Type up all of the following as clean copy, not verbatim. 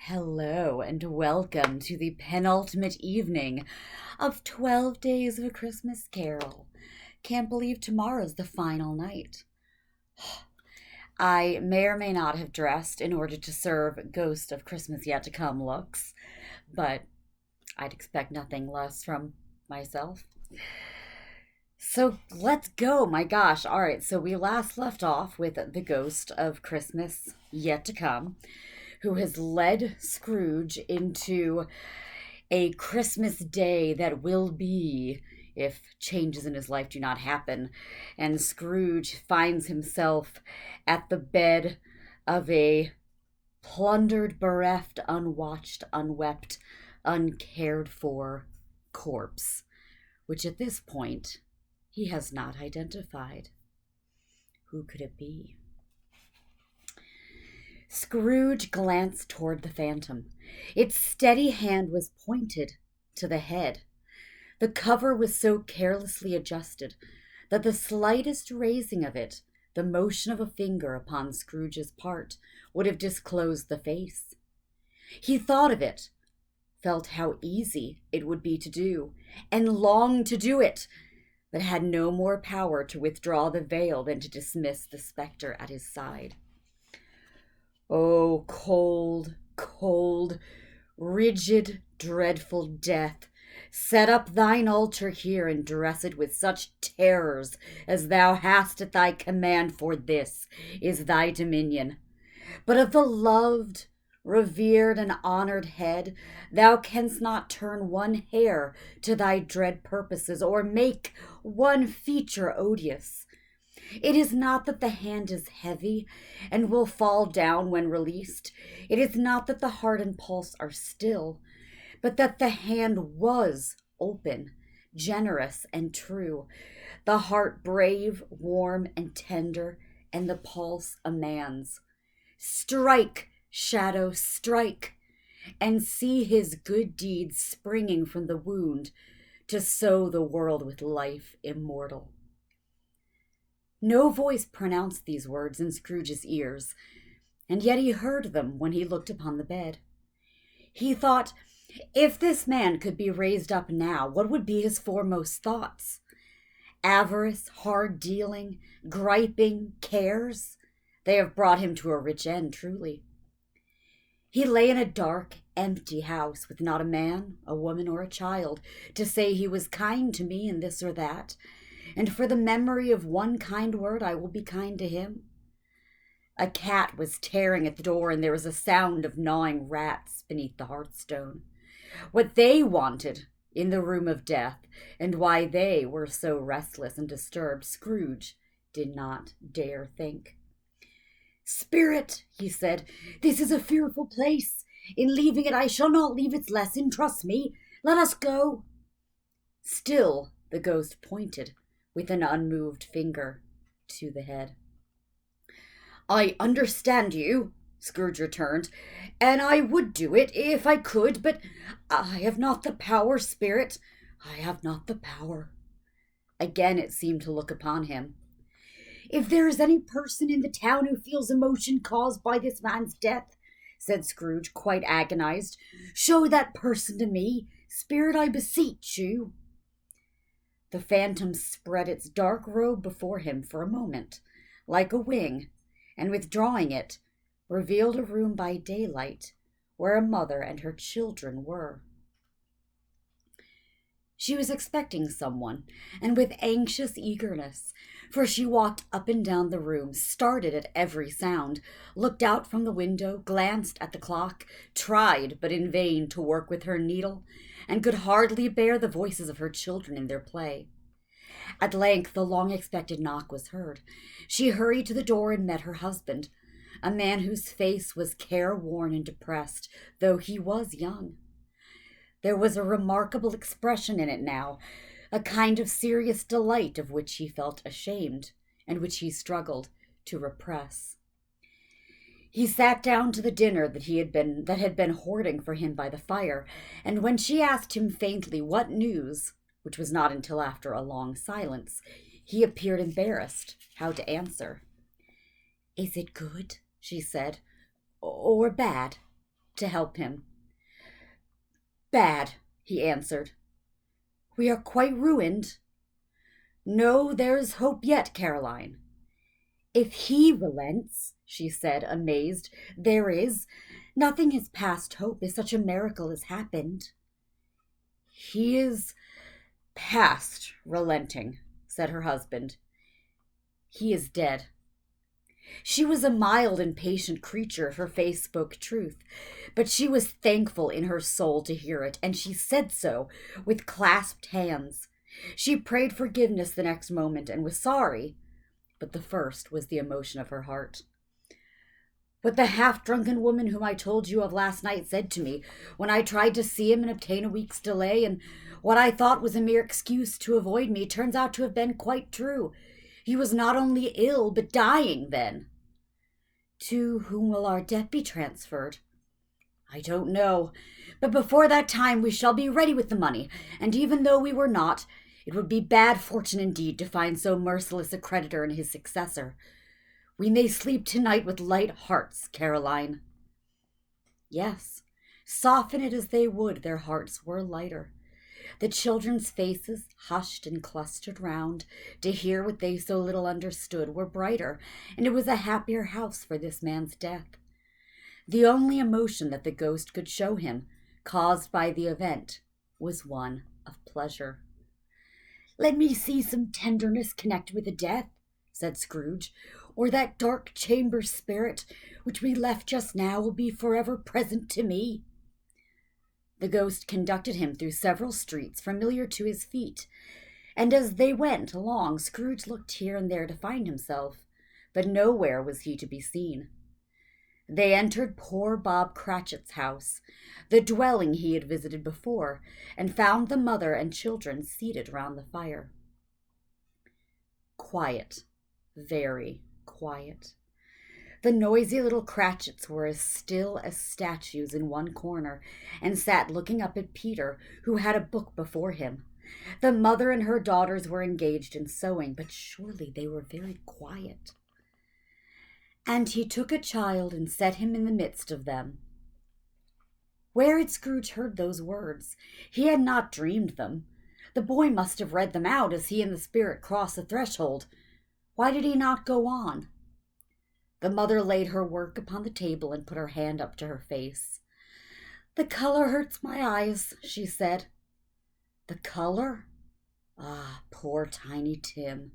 Hello and welcome to the penultimate evening of 12 Days of a Christmas Carol. Can't believe tomorrow's the final night. I may or may not have dressed in order to serve Ghost of Christmas Yet to Come looks, but I'd expect nothing less from myself. So let's go, my gosh. All right, so we last left off with the Ghost of Christmas Yet to Come, who has led Scrooge into a Christmas day that will be if changes in his life do not happen. And Scrooge finds himself at the bed of a plundered, bereft, unwatched, unwept, uncared for corpse, which at this point he has not identified. Who could it be? Scrooge glanced toward the phantom. Its steady hand was pointed to the head. The cover was so carelessly adjusted that the slightest raising of it, the motion of a finger upon Scrooge's part, would have disclosed the face. He thought of it, felt how easy it would be to do, and longed to do it, but had no more power to withdraw the veil than to dismiss the specter at his side. Oh, cold, cold, rigid, dreadful death, set up thine altar here and dress it with such terrors as thou hast at thy command, for this is thy dominion. But of the loved, revered, and honored head, thou canst not turn one hair to thy dread purposes, or make one feature odious. It is not that the hand is heavy and will fall down when released. It is not that the heart and pulse are still, but that the hand was open, generous, and true, the heart brave, warm, and tender, and the pulse a man's. Strike, shadow, strike, and see his good deeds springing from the wound to sow the world with life immortal. No voice pronounced these words in Scrooge's ears, and yet he heard them when he looked upon the bed. He thought, if this man could be raised up now, what would be his foremost thoughts? Avarice, hard dealing, griping, cares? They have brought him to a rich end, truly. He lay in a dark, empty house with not a man, a woman, or a child to say he was kind to me in this or that, and for the memory of one kind word I will be kind to him. A cat was tearing at the door, and there was a sound of gnawing rats beneath the hearthstone. What they wanted in the room of death, and why they were so restless and disturbed, Scrooge did not dare think. "Spirit," he said, "this is a fearful place. In leaving it I shall not leave its lesson, trust me. Let us go." Still the ghost pointed with an unmoved finger to the head. "I understand you," Scrooge returned, "and I would do it if I could, but I have not the power, Spirit. I have not the power." Again it seemed to look upon him. "If there is any person in the town who feels emotion caused by this man's death," said Scrooge, quite agonized, "show that person to me. Spirit, I beseech you." The phantom spread its dark robe before him for a moment, like a wing, and withdrawing it, revealed a room by daylight where a mother and her children were. She was expecting someone, and with anxious eagerness, for she walked up and down the room, started at every sound, looked out from the window, glanced at the clock, tried, but in vain, to work with her needle, and could hardly bear the voices of her children in their play. At length the long-expected knock was heard. She hurried to the door and met her husband, a man whose face was careworn and depressed, though he was young. There was a remarkable expression in it now, a kind of serious delight of which he felt ashamed, and which he struggled to repress. He sat down to the dinner that had been hoarding for him by the fire, and when she asked him faintly what news, which was not until after a long silence, he appeared embarrassed how to answer. "Is it good?" she said, "or bad?" to help him. "Bad," he answered. "We are quite ruined." "No, there's hope yet, Caroline." "If he relents," she said, amazed, "there is. Nothing is past hope if such a miracle has happened." "He is past relenting," said her husband. "He is dead." She was a mild and patient creature if her face spoke truth, but she was thankful in her soul to hear it, and she said so with clasped hands. She prayed forgiveness the next moment and was sorry, but the first was the emotion of her heart. "What the half-drunken woman whom I told you of last night said to me when I tried to see him and obtain a week's delay, and what I thought was a mere excuse to avoid me, turns out to have been quite true. He was not only ill, but dying then." "To whom will our debt be transferred?" "I don't know, but before that time we shall be ready with the money, and even though we were not, it would be bad fortune indeed to find so merciless a creditor in his successor. We may sleep tonight with light hearts, Caroline." Yes, soften it as they would, their hearts were lighter. The children's faces, hushed and clustered round to hear what they so little understood, were brighter, and it was a happier house for this man's death. The only emotion that the ghost could show him, caused by the event, was one of pleasure. "Let me see some tenderness connected with the death," said Scrooge, "or that dark chamber spirit which we left just now will be forever present to me." The ghost conducted him through several streets familiar to his feet, and as they went along, Scrooge looked here and there to find himself, but nowhere was he to be seen. They entered poor Bob Cratchit's house, the dwelling he had visited before, and found the mother and children seated round the fire. Quiet, very quiet. The noisy little Cratchits were as still as statues in one corner, and sat looking up at Peter, who had a book before him. The mother and her daughters were engaged in sewing, but surely they were very quiet. "And he took a child and set him in the midst of them." Where had Scrooge heard those words? He had not dreamed them. The boy must have read them out as he and the spirit crossed the threshold. Why did he not go on? The mother laid her work upon the table and put her hand up to her face. "The color hurts my eyes," she said. "The color? Ah, poor Tiny Tim."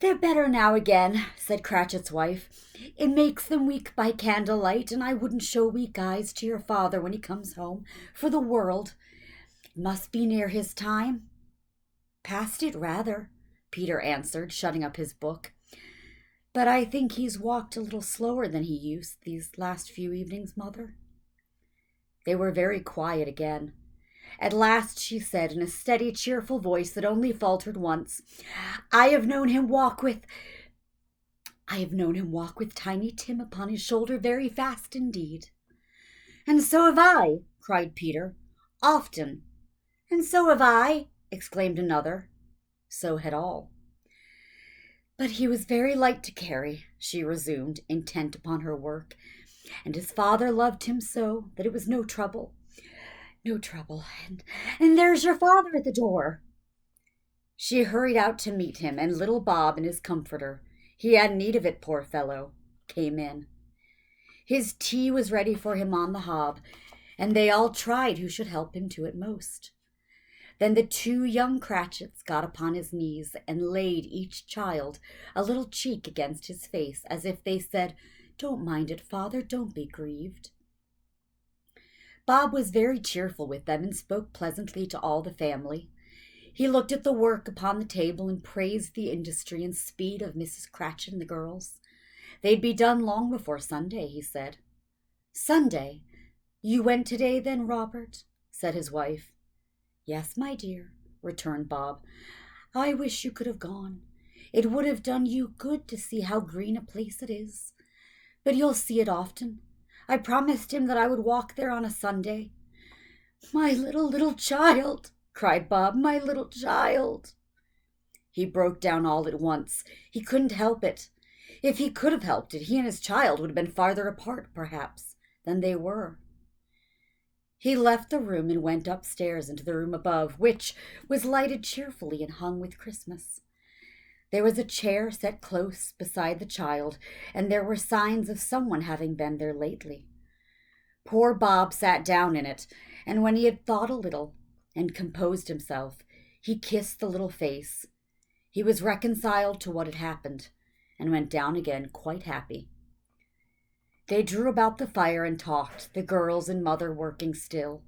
"They're better now again," said Cratchit's wife. "It makes them weak by candlelight, and I wouldn't show weak eyes to your father when he comes home, for the world. It must be near his time." "Past it, rather," Peter answered, shutting up his book. "But I think he's walked a little slower than he used these last few evenings, Mother." They were very quiet again. At last she said in a steady, cheerful voice that only faltered once, I have known him walk with Tiny Tim upon his shoulder very fast indeed." "And so have I," cried Peter. "Often." "And so have I," exclaimed another. So had all. "But he was very light to carry," she resumed, intent upon her work, "and his father loved him so that it was no trouble. No trouble. And there's your father at the door." She hurried out to meet him, and little Bob and his comforter, he had need of it, poor fellow, came in. His tea was ready for him on the hob, and they all tried who should help him to it most. Then the two young Cratchits got upon his knees and laid each child a little cheek against his face, as if they said, "Don't mind it, father, don't be grieved." Bob was very cheerful with them and spoke pleasantly to all the family. He looked at the work upon the table and praised the industry and speed of Mrs. Cratchit and the girls. They'd be done long before Sunday, he said. "Sunday? You went today then, Robert?" said his wife. "Yes, my dear," returned Bob. "I wish you could have gone. It would have done you good to see how green a place it is. But you'll see it often. I promised him that I would walk there on a Sunday." "My little child!" cried Bob. "My little child!" He broke down all at once. He couldn't help it. If he could have helped it, he and his child would have been farther apart, perhaps, than they were. He left the room and went upstairs into the room above, which was lighted cheerfully and hung with Christmas. There was a chair set close beside the child, and there were signs of someone having been there lately. Poor Bob sat down in it, and when he had thought a little and composed himself, he kissed the little face. He was reconciled to what had happened, and went down again quite happy. They drew about the fire and talked, the girls and mother working still.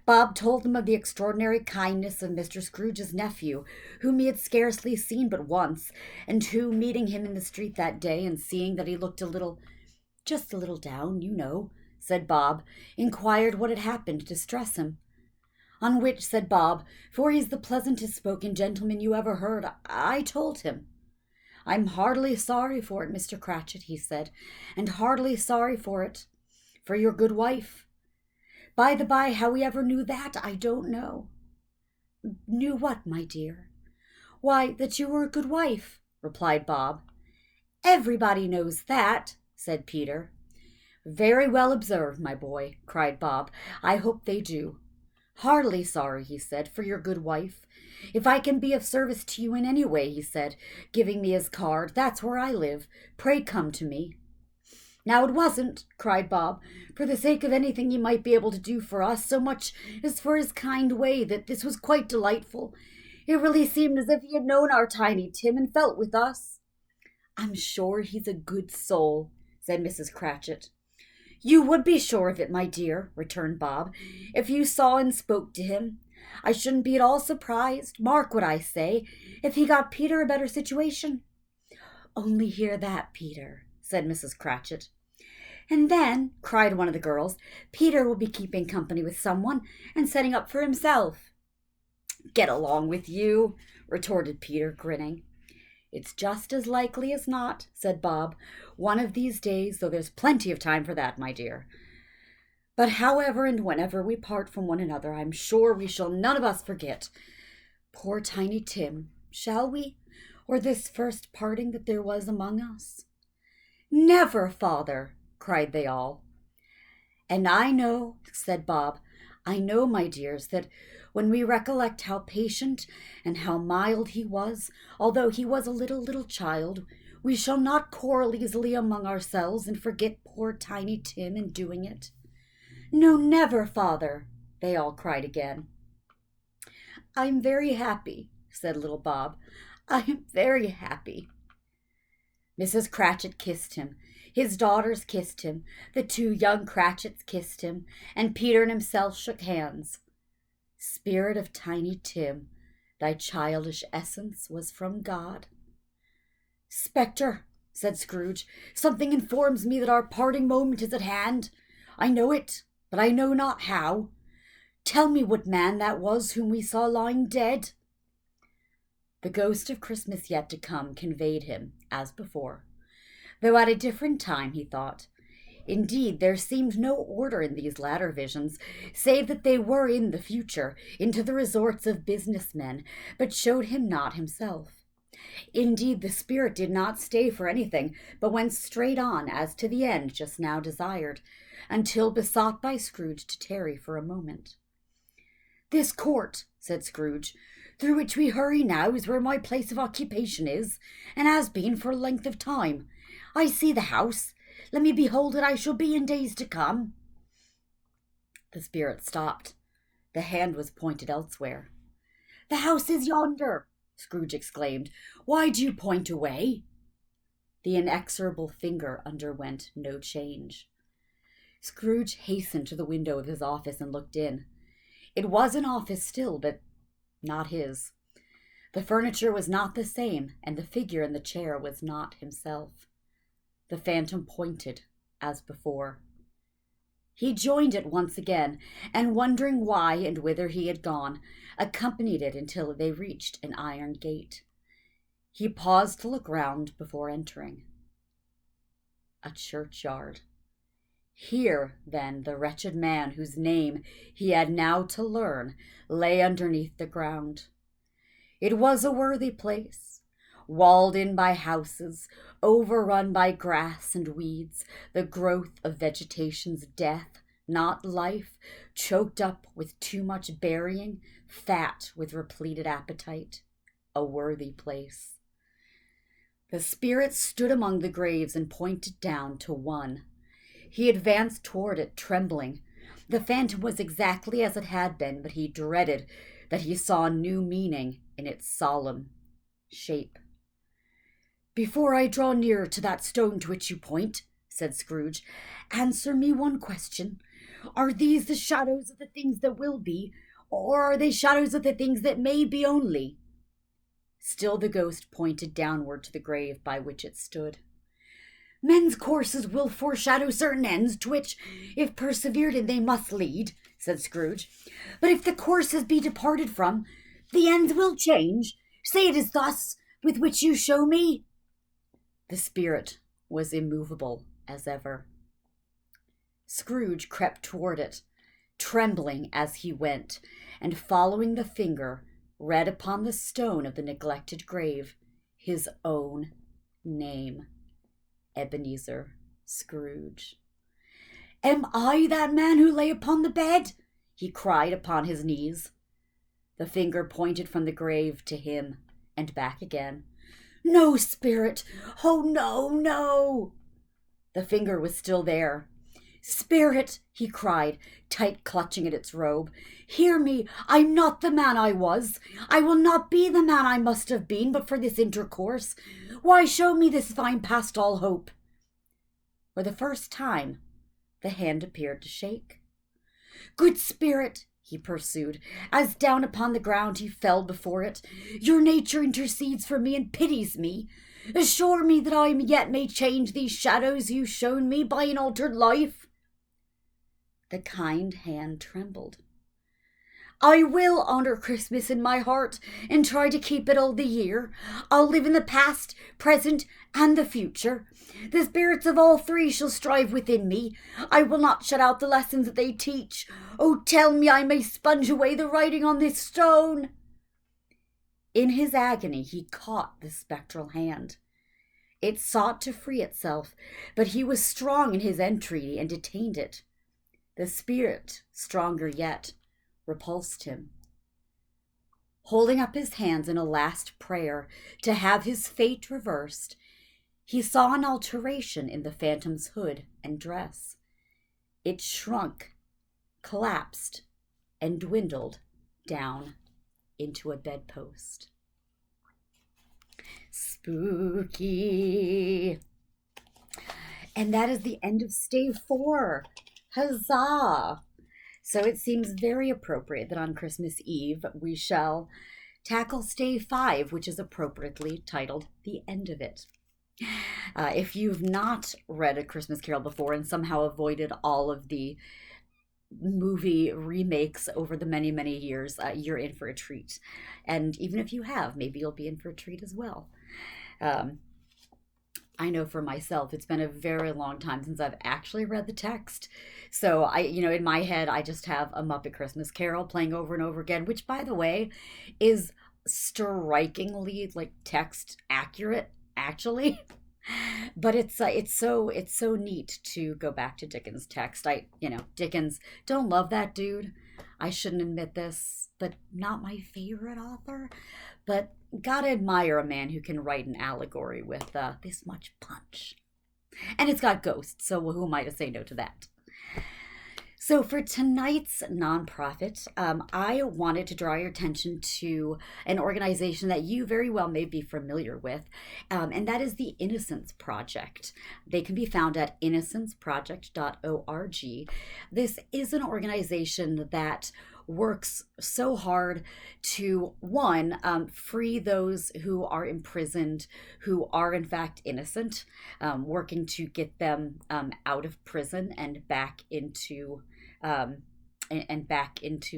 Bob told them of the extraordinary kindness of Mr. Scrooge's nephew, whom he had scarcely seen but once, and who, meeting him in the street that day and seeing that he looked just a little down, you know, said Bob, inquired what had happened to distress him. On which, said Bob, for he's the pleasantest spoken gentleman you ever heard, I told him. I'm heartily sorry for it, Mr. Cratchit, he said, and heartily sorry for it, for your good wife. By the by, how he ever knew that, I don't know. Knew what, my dear? Why, that you were a good wife, replied Bob. Everybody knows that, said Peter. Very well observed, my boy, cried Bob. I hope they do. Heartily sorry, he said, for your good wife. If I can be of service to you in any way, he said, giving me his card, that's where I live. Pray come to me. Now it wasn't, cried Bob, for the sake of anything he might be able to do for us, so much as for his kind way, that this was quite delightful. It really seemed as if he had known our Tiny Tim and felt with us. I'm sure he's a good soul, said Mrs. Cratchit. You would be sure of it, my dear, returned Bob, if you saw and spoke to him. I shouldn't be at all surprised, mark what I say, if he got Peter a better situation. Only hear that, Peter, said Mrs. Cratchit. And then, cried one of the girls, Peter will be keeping company with someone and setting up for himself. Get along with you, retorted Peter, grinning. It's just as likely as not, said Bob, one of these days, though there's plenty of time for that, my dear. But however and whenever we part from one another, I'm sure we shall none of us forget poor Tiny Tim, shall we? Or this first parting that there was among us? Never, father, cried they all. And I know, said Bob, I know, my dears, that when we recollect how patient and how mild he was, although he was a little child, we shall not quarrel easily among ourselves and forget poor Tiny Tim in doing it. No, never, father, they all cried again. I'm very happy, said little Bob. I'm very happy. Mrs. Cratchit kissed him. His daughters kissed him. The two young Cratchits kissed him, and Peter and himself shook hands. Spirit of Tiny Tim, thy childish essence was from God. Spectre, said Scrooge, something informs me that our parting moment is at hand. I know it, but I know not how. Tell me what man that was whom we saw lying dead. The ghost of Christmas yet to come conveyed him, as before, though at a different time, he thought. Indeed, there seemed no order in these latter visions, save that they were in the future, into the resorts of business men, but showed him not himself. Indeed, the spirit did not stay for anything, but went straight on as to the end just now desired, until besought by Scrooge to tarry for a moment. This court, said Scrooge, through which we hurry now is where my place of occupation is, and has been for a length of time. I see the house. Let me behold it I shall be in days to come. The spirit stopped. The hand was pointed elsewhere. The house is yonder, Scrooge exclaimed. Why do you point away? The inexorable finger underwent no change. Scrooge hastened to the window of his office and looked in. It was an office still, but not his. The furniture was not the same, and the figure in the chair was not himself. The phantom pointed, as before. He joined it once again, and wondering why and whither he had gone, accompanied it until they reached an iron gate. He paused to look round before entering. A churchyard. Here, then, the wretched man whose name he had now to learn lay underneath the ground. It was a worthy place, walled in by houses, overrun by grass and weeds, the growth of vegetation's death, not life, choked up with too much burying, fat with repleted appetite. A worthy place. The spirit stood among the graves and pointed down to one. He advanced toward it, trembling. The phantom was exactly as it had been, but he dreaded that he saw new meaning in its solemn shape. "Before I draw nearer to that stone to which you point," said Scrooge, "answer me one question. Are these the shadows of the things that will be, or are they shadows of the things that may be only?" Still the ghost pointed downward to the grave by which it stood. "Men's courses will foreshadow certain ends, to which, if persevered in, they must lead," said Scrooge. "But if the courses be departed from, the ends will change. Say it is thus, with which you show me." The spirit was immovable as ever. Scrooge crept toward it, trembling as he went, and following the finger, read upon the stone of the neglected grave his own name, Ebenezer Scrooge. "Am I that man who lay upon the bed?" he cried upon his knees. The finger pointed from the grave to him and back again. "No, spirit! Oh, no, no!" The finger was still there. "Spirit," he cried, tight clutching at its robe, "hear me! I'm not the man I was. I will not be the man I must have been but for this intercourse. Why show me this if I'm past all hope?" For the first time, the hand appeared to shake. "Good spirit," he pursued, as down upon the ground he fell before it, "your nature intercedes for me and pities me. Assure me that I yet may change these shadows you've shown me by an altered life." The kind hand trembled. "I will honor Christmas in my heart and try to keep it all the year. I'll live in the past, present, and the future. The spirits of all three shall strive within me. I will not shut out the lessons that they teach. Oh, tell me I may sponge away the writing on this stone." In his agony, he caught the spectral hand. It sought to free itself, but he was strong in his entreaty and detained it. The spirit, stronger yet, repulsed him. Holding up his hands in a last prayer to have his fate reversed, he saw an alteration in the phantom's hood and dress. It shrunk, collapsed, and dwindled down into a bedpost. Spooky. And that is the end of stave 4. Huzzah! So it seems very appropriate that on Christmas Eve we shall tackle stave 5, which is appropriately titled The End of It. If you've not read A Christmas Carol before and somehow avoided all of the movie remakes over the many, many years, you're in for a treat. And even if you have, maybe you'll be in for a treat as well. I know for myself, it's been a very long time since I've actually read the text. So in my head, I just have A Muppet Christmas Carol playing over and over again, which, by the way, is strikingly text accurate, actually. But it's so neat to go back to Dickens' text. Dickens, don't love that dude. I shouldn't admit this, but not my favorite author. But gotta admire a man who can write an allegory with this much punch. And it's got ghosts, so who am I to say no to that? So for tonight's nonprofit, I wanted to draw your attention to an organization that you very well may be familiar with, and that is the Innocence Project. They can be found at innocenceproject.org. This is an organization that works so hard to, one, free those who are imprisoned, who are in fact innocent, working to get them out of prison and back into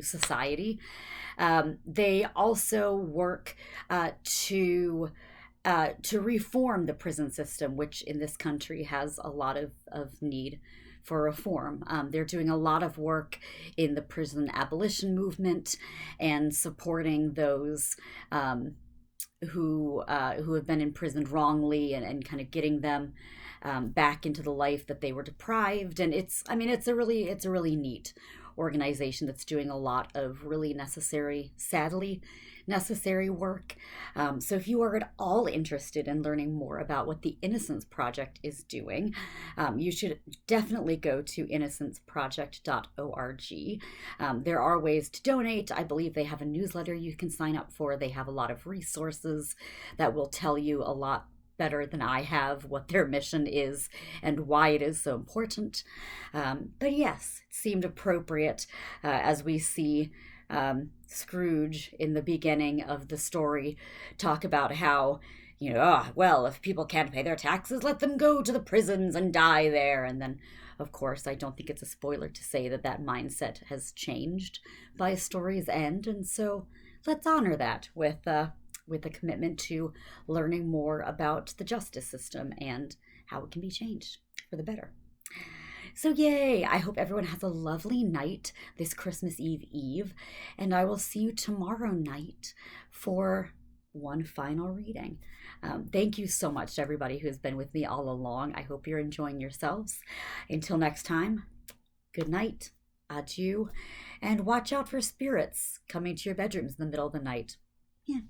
society. They also work to reform the prison system, which in this country has a lot of need for reform. They're doing a lot of work in the prison abolition movement and supporting those who have been imprisoned wrongly, and kind of getting them back into the life that they were deprived. And it's a really neat organization that's doing a lot of really necessary, sadly necessary work. So if you are at all interested in learning more about what the Innocence Project is doing, you should definitely go to innocenceproject.org. There are ways to donate. I believe they have a newsletter you can sign up for. They have a lot of resources that will tell you a lot better than I have what their mission is and why it is so important. But yes, it seemed appropriate as we see Scrooge in the beginning of the story talk about how, well, if people can't pay their taxes, let them go to the prisons and die there. And then, of course, I don't think it's a spoiler to say that that mindset has changed by a story's end. And so let's honor that with a commitment to learning more about the justice system and how it can be changed for the better. So yay! I hope everyone has a lovely night this Christmas Eve, and I will see you tomorrow night for one final reading. Thank you so much to everybody who's been with me all along. I hope you're enjoying yourselves. Until next time, good night, adieu, and watch out for spirits coming to your bedrooms in the middle of the night. Yeah,